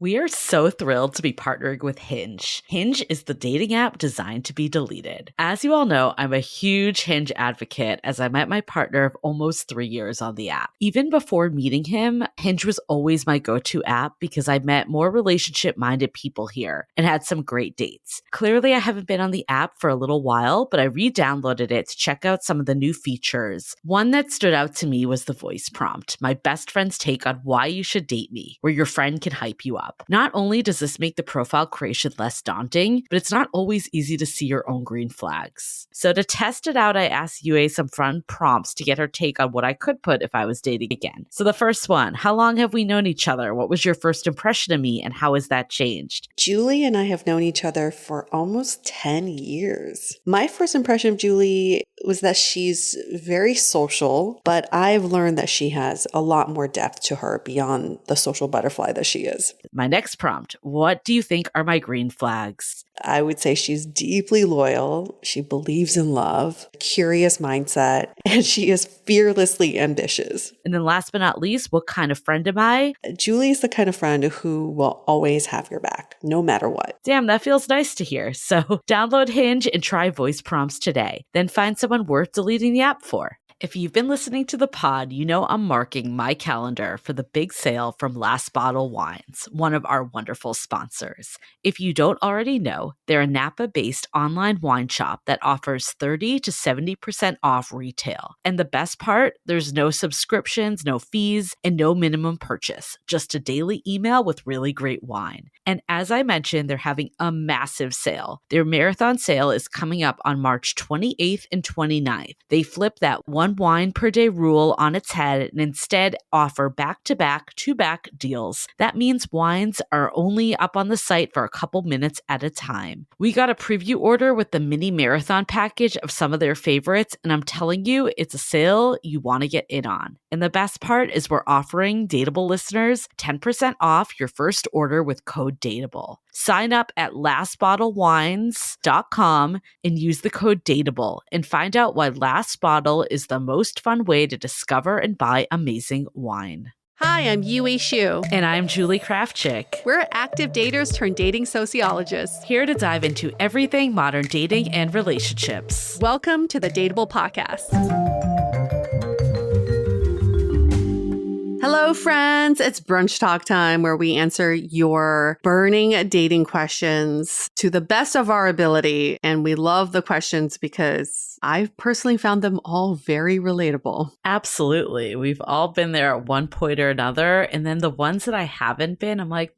We are so thrilled to be partnering with Hinge. Hinge is the dating app designed to be deleted. As you all know, I'm a huge Hinge advocate as I met my partner of almost 3 years on the app. Even before meeting him, Hinge was always my go-to app because I met more relationship-minded people here and had some great dates. Clearly, I haven't been on the app for a little while, but I re-downloaded it to check out some of the new features. One that stood out to me was the voice prompt, my best friend's take on why you should date me, where your friend can hype you up. Not only does this make the profile creation less daunting, but it's not always easy to see your own green flags. So to test it out, I asked Yue some fun prompts to get her take on what I could put if I was dating again. So the first one, how long have we known each other? What was your first impression of me and how has that changed? Julie and I have known each other for almost 10 years. My first impression of Julie was that she's very social, but I've learned that she has a lot more depth to her beyond the social butterfly that she is. My next prompt, what do you think are my green flags? I would say she's deeply loyal. She believes in love, curious mindset, and she is fearlessly ambitious. And then last but not least, what kind of friend am I? Julie is the kind of friend who will always have your back, no matter what. Damn, that feels nice to hear. So download Hinge and try voice prompts today. Then find someone worth deleting the app for. If you've been listening to the pod, you know I'm marking my calendar for the big sale from Last Bottle Wines, one of our wonderful sponsors. If you don't already know, they're a Napa-based online wine shop that offers 30 to 70% off retail. And the best part, there's no subscriptions, no fees, and no minimum purchase, just a daily email with really great wine. And as I mentioned, they're having a massive sale. Their marathon sale is coming up on March 28th and 29th. They flip that one wine per day rule on its head and instead offer back-to-back, two-back deals. That means wines are only up on the site for a couple minutes at a time. We got a preview order with the mini marathon package of some of their favorites, and I'm telling you, it's a sale you want to get in on. And the best part is we're offering Dateable listeners 10% off your first order with code DATEABLE. Sign up at lastbottlewines.com and use the code DATEABLE and find out why Last Bottle is the most fun way to discover and buy amazing wine. Hi, I'm Yue Xu. And I'm Julie Krafchick. We're active daters turned dating sociologists. Here to dive into everything modern dating and relationships. Welcome to the Dateable Podcast. Hello, friends. It's brunch talk time where we answer your burning dating questions to the best of our ability. And we love the questions because I've personally found them all very relatable. Absolutely. We've all been there at one point or another. And then the ones that I haven't been, I'm like,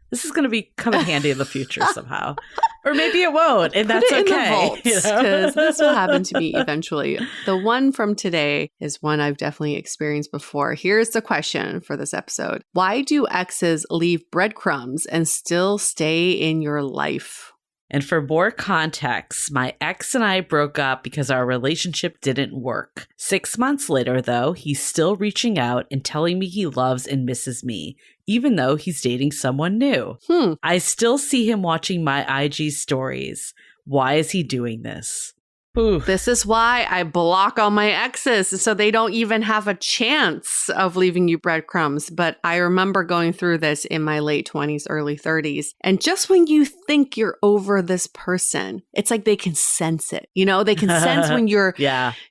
this is going to come in handy in the future somehow. Or maybe it won't, and that's okay. Put it in the vaults, because this will happen to me eventually. The one from today is one I've definitely experienced before. Here's the question for this episode. Why do exes leave breadcrumbs and still stay in your life? And for more context, my ex and I broke up because our relationship didn't work. 6 months later, though, he's still reaching out and telling me he loves and misses me, even though he's dating someone new. I still see him watching my IG stories. Why is he doing this? Ooh. This is why I block all my exes, so they don't even have a chance of leaving you breadcrumbs. But I remember going through this in my late 20s, early 30s. And just when you think you're over this person, it's like they can sense it. You know, they can sense when you're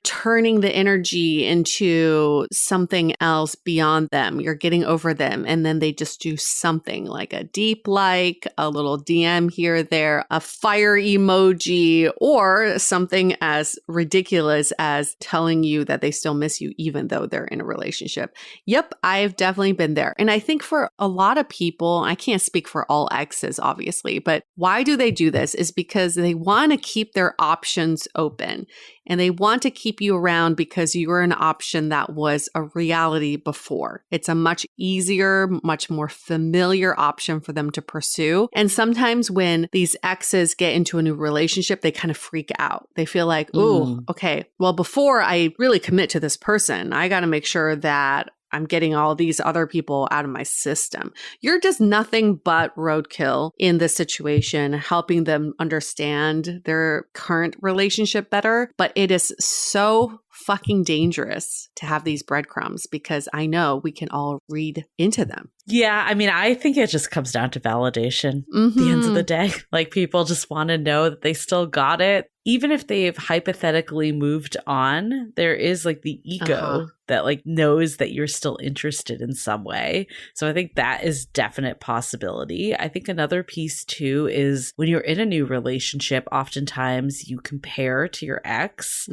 turning the energy into something else beyond them. You're getting over them. And then they just do something like a deep like, a little DM here or there, a fire emoji, or something as ridiculous as telling you that they still miss you even though they're in a relationship. Yep, I've definitely been there. And I think for a lot of people, I can't speak for all exes, obviously, but why do they do this is because they want to keep their options open. And they want to keep you around because you were an option that was a reality before. It's a much easier, much more familiar option for them to pursue. And sometimes when these exes get into a new relationship, they kind of freak out. They feel like, ooh, okay, well, before I really commit to this person, I got to make sure that I'm getting all these other people out of my system. You're just nothing but roadkill in this situation, helping them understand their current relationship better. But it is so fucking dangerous to have these breadcrumbs because I know we can all read into them. Yeah, I mean, I think it just comes down to validation at the end of the day. Like, people just want to know that they still got it. Even if they've hypothetically moved on, there is like the ego that like knows that you're still interested in some way. So I think that is definite possibility. I think another piece too is when you're in a new relationship, oftentimes you compare to your ex.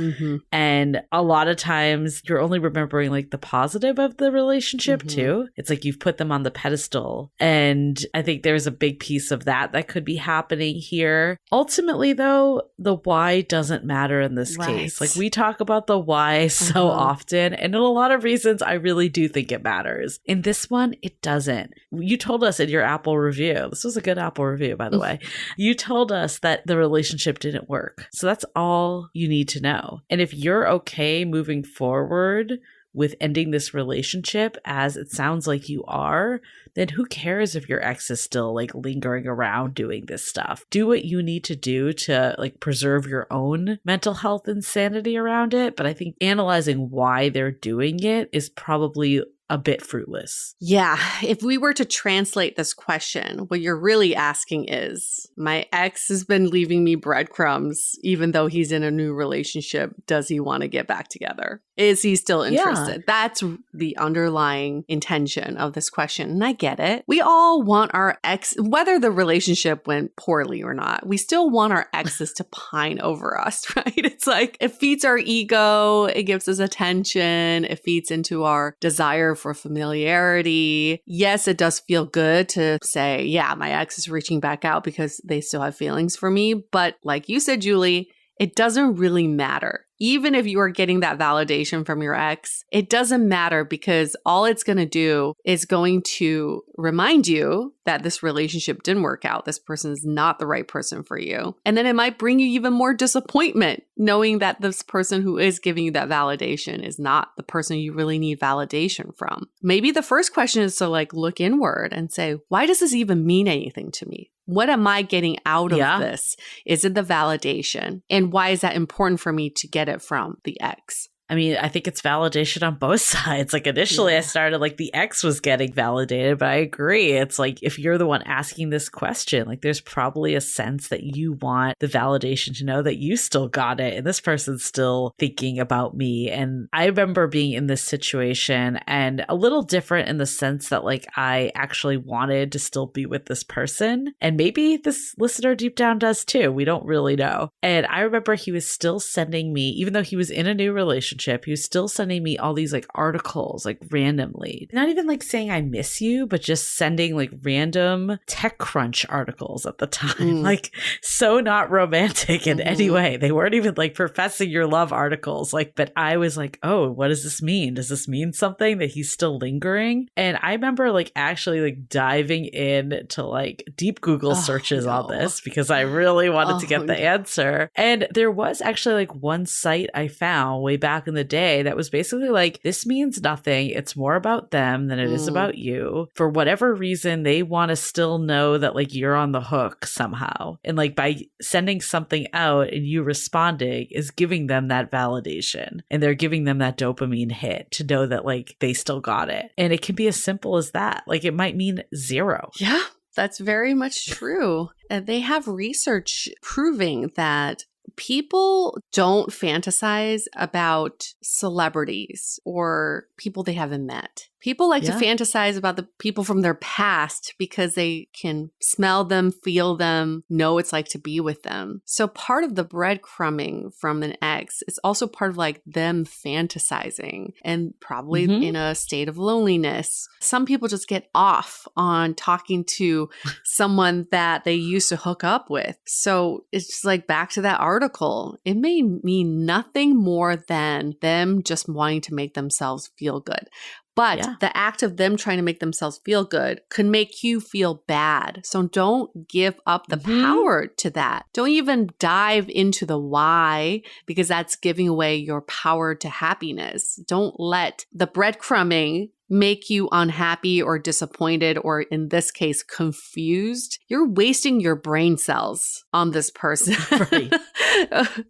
And a lot of times you're only remembering like the positive of the relationship too. It's like you've put them on the pedestal. And I think there's a big piece of that could be happening here. Ultimately though, the why doesn't matter in this case. Like, we talk about the why so often, and in a lot of reasons, I really do think it matters. In this one, it doesn't. You told us in your Apple review, this was a good Apple review, by the way, you told us that the relationship didn't work. So that's all you need to know. And if you're okay moving forward with ending this relationship, as it sounds like you are, then who cares if your ex is still like lingering around doing this stuff? Do what you need to do to like preserve your own mental health and sanity around it. But I think analyzing why they're doing it is probably a bit fruitless. Yeah. If we were to translate this question, what you're really asking is, my ex has been leaving me breadcrumbs, even though he's in a new relationship. Does he want to get back together? Is he still interested? Yeah. That's the underlying intention of this question. And I get it. We all want our ex, whether the relationship went poorly or not, we still want our exes to pine over us, right? It's like, it feeds our ego. It gives us attention. It feeds into our desire for familiarity. Yes, it does feel good to say, yeah, my ex is reaching back out because they still have feelings for me. But like you said, Julie, it doesn't really matter. Even if you are getting that validation from your ex, it doesn't matter because all it's going to do is going to remind you that this relationship didn't work out. This person is not the right person for you. And then it might bring you even more disappointment knowing that this person who is giving you that validation is not the person you really need validation from. Maybe the first question is to like look inward and say, why does this even mean anything to me? What am I getting out of this? Is it the validation? And why is that important for me to get it from the ex? I mean, I think it's validation on both sides. Like, initially I started like the ex was getting validated, but I agree. It's like, if you're the one asking this question, like there's probably a sense that you want the validation to know that you still got it and this person's still thinking about me. And I remember being in this situation and a little different in the sense that like I actually wanted to still be with this person. And maybe this listener deep down does too. We don't really know. And I remember he was still sending me, even though he was in a new relationship, he was still sending me all these like articles like randomly. Not even like saying I miss you, but just sending like random TechCrunch articles at the time. Like, so not romantic in any way. They weren't even like professing your love articles. Like, but I was like, oh, what does this mean? Does this mean something that he's still lingering? And I remember like actually like diving in to like deep Google searches on this because I really wanted to get the answer. And there was actually like one site I found way back in the day that was basically like, this means nothing. It's more about them than it is about you. For whatever reason, they want to still know that like you're on the hook somehow. And like by sending something out and you responding is giving them that validation. And they're giving them that dopamine hit to know that like they still got it. And it can be as simple as that. Like, it might mean zero. Yeah, that's very much true. They have research proving that people don't fantasize about celebrities or people they haven't met. People like to fantasize about the people from their past because they can smell them, feel them, know what it's like to be with them. So part of the breadcrumbing from an ex is also part of like them fantasizing and probably in a state of loneliness. Some people just get off on talking to someone that they used to hook up with. So it's just like back to that article. It may mean nothing more than them just wanting to make themselves feel good. But the act of them trying to make themselves feel good could make you feel bad. So don't give up the power to that. Don't even dive into the why, because that's giving away your power to happiness. Don't let the breadcrumbing make you unhappy or disappointed, or in this case, confused, you're wasting your brain cells on this person. Right.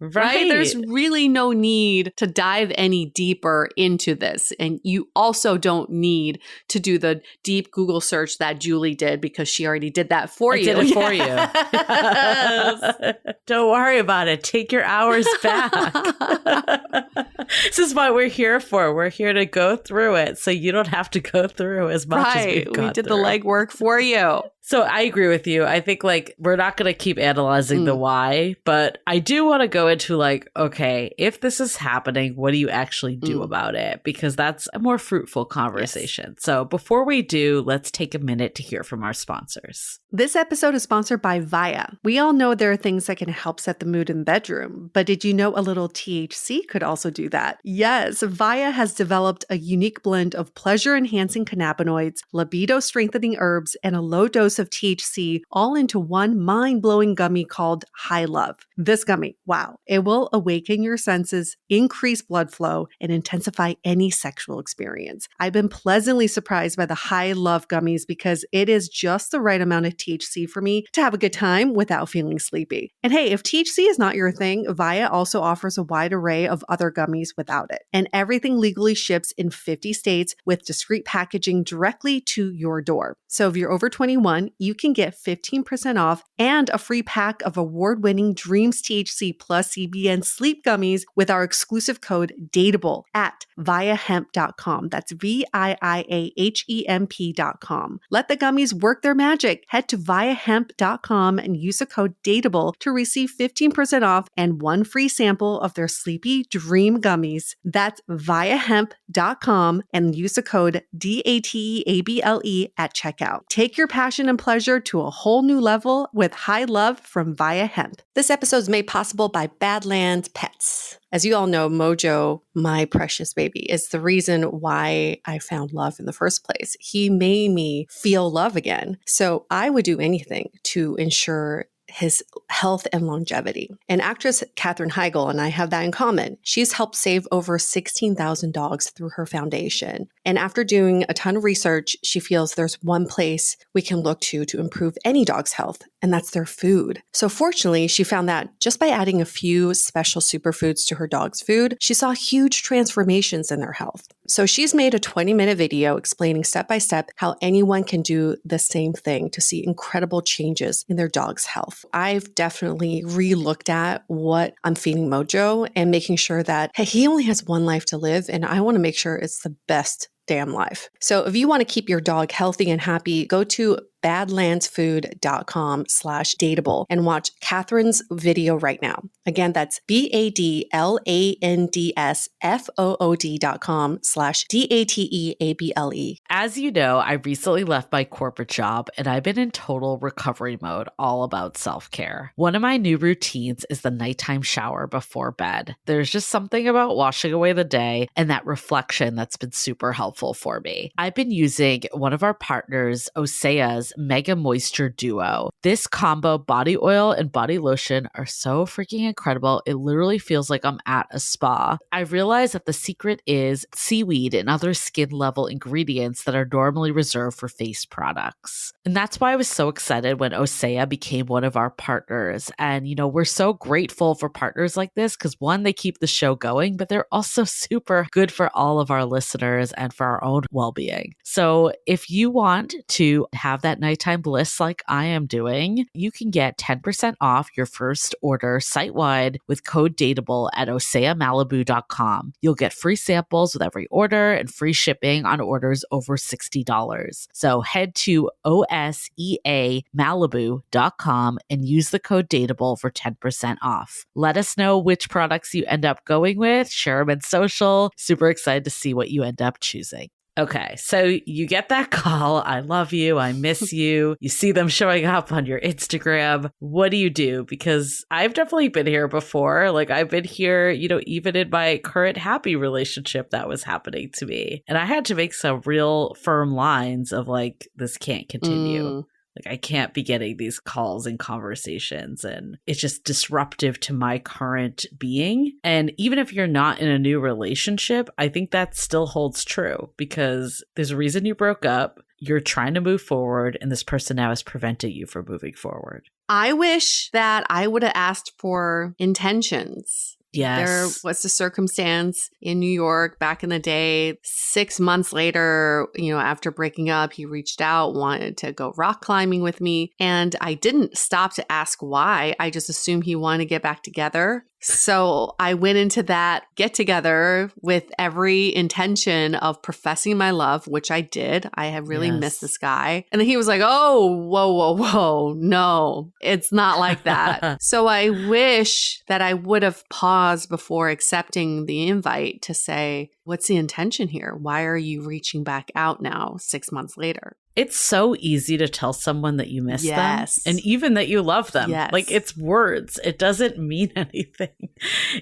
Right? There's really no need to dive any deeper into this. And you also don't need to do the deep Google search that Julie did, because she already did that for you. I did it for you. Yes. Don't worry about it. Take your hours back. This is what we're here for. We're here to go through it so you don't have to go through as much as we've gone we did through. the legwork for you. So I agree with you. I think like we're not going to keep analyzing the why, but I do want to go into like, okay, if this is happening, what do you actually do about it? Because that's a more fruitful conversation. Yes. So before we do, let's take a minute to hear from our sponsors. This episode is sponsored by Viia. We all know there are things that can help set the mood in the bedroom, but did you know a little THC could also do that? Yes, Viia has developed a unique blend of pleasure-enhancing cannabinoids, libido-strengthening herbs, and a low dose of THC all into one mind-blowing gummy called High Love. This gummy, wow, it will awaken your senses, increase blood flow, and intensify any sexual experience. I've been pleasantly surprised by the High Love gummies because it is just the right amount of THC for me to have a good time without feeling sleepy. And hey, if THC is not your thing, Viia also offers a wide array of other gummies without it. And everything legally ships in 50 states with discreet packaging directly to your door. So if you're over 21, you can get 15% off and a free pack of award-winning Dreams THC plus CBN sleep gummies with our exclusive code DATEABLE at viiahemp.com. That's VIIAHEMP.com. Let the gummies work their magic. Head to viiahemp.com and use the code DATEABLE to receive 15% off and one free sample of their Sleepy Dream gummies. That's viiahemp.com and use the code DATEABLE at checkout. Take your passion and pleasure to a whole new level with High Love from Viia Hemp. This episode is made possible by Badlands Pets. As you all know, Mojo, my precious baby, is the reason why I found love in the first place. He made me feel love again. So I would do anything to ensure his health and longevity. And actress Katherine Heigl and I have that in common. She's helped save over 16,000 dogs through her foundation. And after doing a ton of research, she feels there's one place we can look to improve any dog's health, and that's their food. So fortunately, she found that just by adding a few special superfoods to her dog's food, she saw huge transformations in their health. So she's made a 20-minute video explaining step by step how anyone can do the same thing to see incredible changes in their dog's health. I've definitely re-looked at what I'm feeding Mojo and making sure that, hey, he only has one life to live, and I want to make sure it's the best damn life. So if you want to keep your dog healthy and happy, go to badlandsfood.com/dateable and watch Catherine's video right now. Again, that's badlandsfood.com/dateable. As you know, I recently left my corporate job and I've been in total recovery mode, all about self-care. One of my new routines is the nighttime shower before bed. There's just something about washing away the day and that reflection that's been super helpful for me. I've been using one of our partners, Osea's Mega Moisture Duo. This combo body oil and body lotion are so freaking incredible. It literally feels like I'm at a spa. I realized that the secret is seaweed and other skin level ingredients that are normally reserved for face products. And that's why I was so excited when Osea became one of our partners. And, you know, we're so grateful for partners like this because one, they keep the show going, but they're also super good for all of our listeners and for our own well-being. So if you want to have that nighttime bliss like I am doing, you can get 10% off your first order site-wide with code DATEABLE at oseamalibu.com. You'll get free samples with every order and free shipping on orders over $60. So head to oseamalibu.com and use the code DATEABLE for 10% off. Let us know which products you end up going with. Share them in social. Super excited to see what you end up choosing. Okay, so you get that call. I love you. I miss you. You see them showing up on your Instagram. What do you do? Because I've definitely been here before. Like I've been here, you know, even in my current happy relationship that was happening to me. And I had to make some real firm lines of like, this can't continue. Like, I can't be getting these calls and conversations, and it's just disruptive to my current being. And even if you're not in a new relationship, I think that still holds true because there's a reason you broke up. You're trying to move forward, and this person now is preventing you from moving forward. I wish that I would have asked for intentions. Yes. There was a circumstance in New York back in the day. 6 months later, after breaking up, he reached out, wanted to go rock climbing with me. And I didn't stop to ask why. I just assumed he wanted to get back together. So I went into that get together with every intention of professing my love, which I did. I had really missed this guy. And then he was like, oh, whoa. No, it's not like that. So I wish that I would have paused before accepting the invite to say, what's the intention here? Why are you reaching back out now 6 months later? It's so easy to tell someone that you miss them and even that you love them. Yes. Like, it's words. It doesn't mean anything.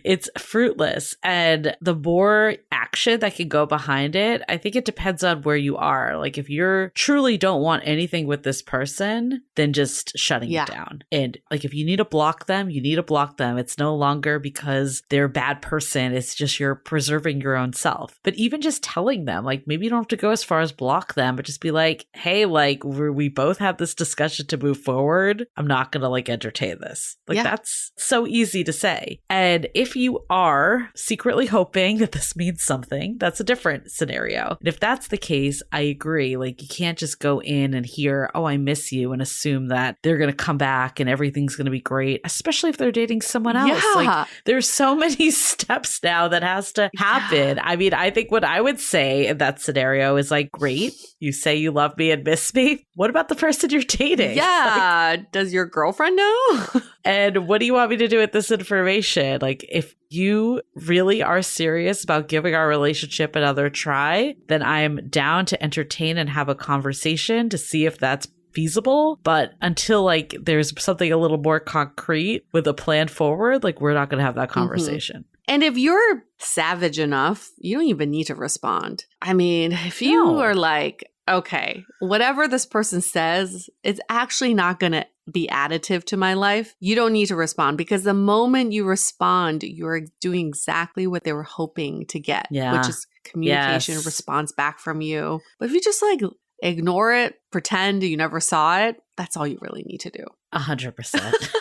It's fruitless. And the more action that can go behind it, I think it depends on where you are. Like, if you're truly don't want anything with this person, then just shutting it down. And like, if you need to block them, you need to block them. It's no longer because they're a bad person. It's just you're preserving your own self. But even just telling them, like, maybe you don't have to go as far as block them, but just be like, hey, like, we both have this discussion to move forward. I'm not going to like entertain this. Like, that's so easy to say. And if you are secretly hoping that this means something, that's a different scenario. And if that's the case, I agree. Like, you can't just go in and hear, oh, I miss you, and assume that they're going to come back and everything's going to be great, especially if they're dating someone else. Yeah. Like, there's so many steps now that has to happen. I mean, I think what I would say in that scenario is like, great, you say you love me and miss me. What about the person you're dating? Yeah. Like, does your girlfriend know? And what do you want me to do with this information? Like, if you really are serious about giving our relationship another try, then I'm down to entertain and have a conversation to see if that's feasible. But until like there's something a little more concrete with a plan forward, like, we're not going to have that conversation. Mm-hmm. And if you're savage enough, you don't even need to respond. I mean, if you are like, okay, whatever this person says, it's actually not going to be additive to my life, you don't need to respond, because the moment you respond, you're doing exactly what they were hoping to get, which is communication, response back from you. But if you just like ignore it, pretend you never saw it, that's all you really need to do. 100%.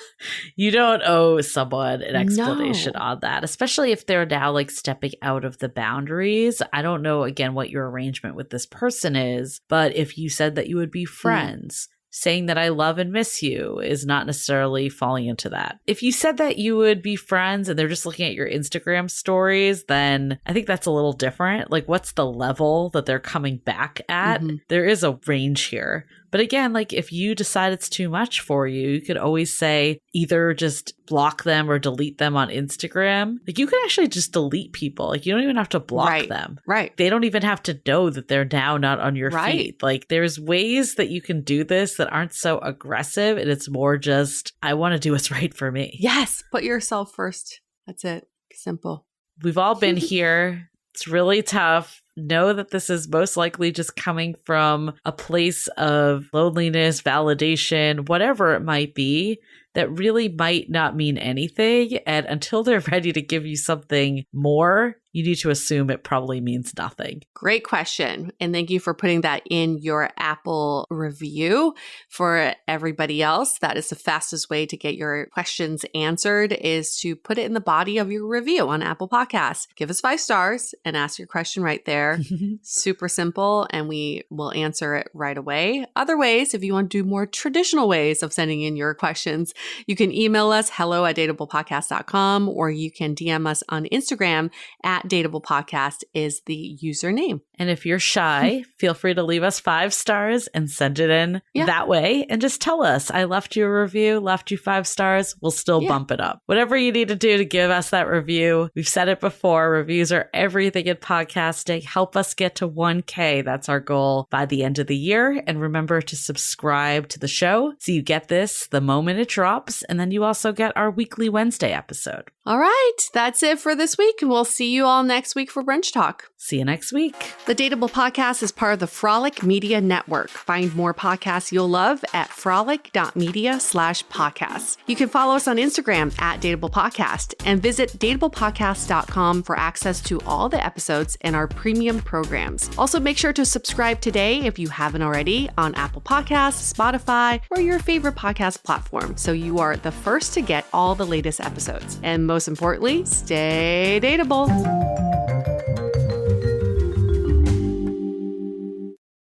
You don't owe someone an explanation on that, especially if they're now like stepping out of the boundaries. I don't know, again, what your arrangement with this person is, but if you said that you would be friends, saying that I love and miss you is not necessarily falling into that. If you said that you would be friends and they're just looking at your Instagram stories, then I think that's a little different. Like, what's the level that they're coming back at? Mm-hmm. There is a range here. But again, like, if you decide it's too much for you, you could always say either just block them or delete them on Instagram. Like, you can actually just delete people. Like, you don't even have to block them. Right. They don't even have to know that they're now not on your feed. Like, there's ways that you can do this that aren't so aggressive. And it's more just, I want to do what's right for me. Yes. Put yourself first. That's it. Simple. We've all been here. It's really tough. Know that this is most likely just coming from a place of loneliness, validation, whatever it might be, that really might not mean anything. And until they're ready to give you something more, you need to assume it probably means nothing. Great question. And thank you for putting that in your Apple review. For everybody else, that is the fastest way to get your questions answered, is to put it in the body of your review on Apple Podcasts. Give us 5 stars and ask your question right there. Super simple, and we will answer it right away. Other ways, if you want to do more traditional ways of sending in your questions, you can email us hello@dateablepodcast.com, or you can DM us on Instagram @dateablepodcast is the username. And if you're shy, feel free to leave us 5 stars and send it in that way. And just tell us, I left you a review, left you 5 stars. We'll still bump it up. Whatever you need to do to give us that review. We've said it before. Reviews are everything in podcasting. Help us get to 1K. That's our goal by the end of the year. And remember to subscribe to the show so you get this the moment it drops. And then you also get our weekly Wednesday episode. All right. That's it for this week. We'll see you all next week for Brunch Talk. See you next week. The Dateable Podcast is part of the Frolic Media Network. Find more podcasts you'll love at frolic.media/podcasts. You can follow us on Instagram at Dateable Podcast and visit dateablepodcast.com for access to all the episodes and our premium programs. Also, make sure to subscribe today if you haven't already on Apple Podcasts, Spotify, or your favorite podcast platform so you are the first to get all the latest episodes. And most importantly, stay dateable.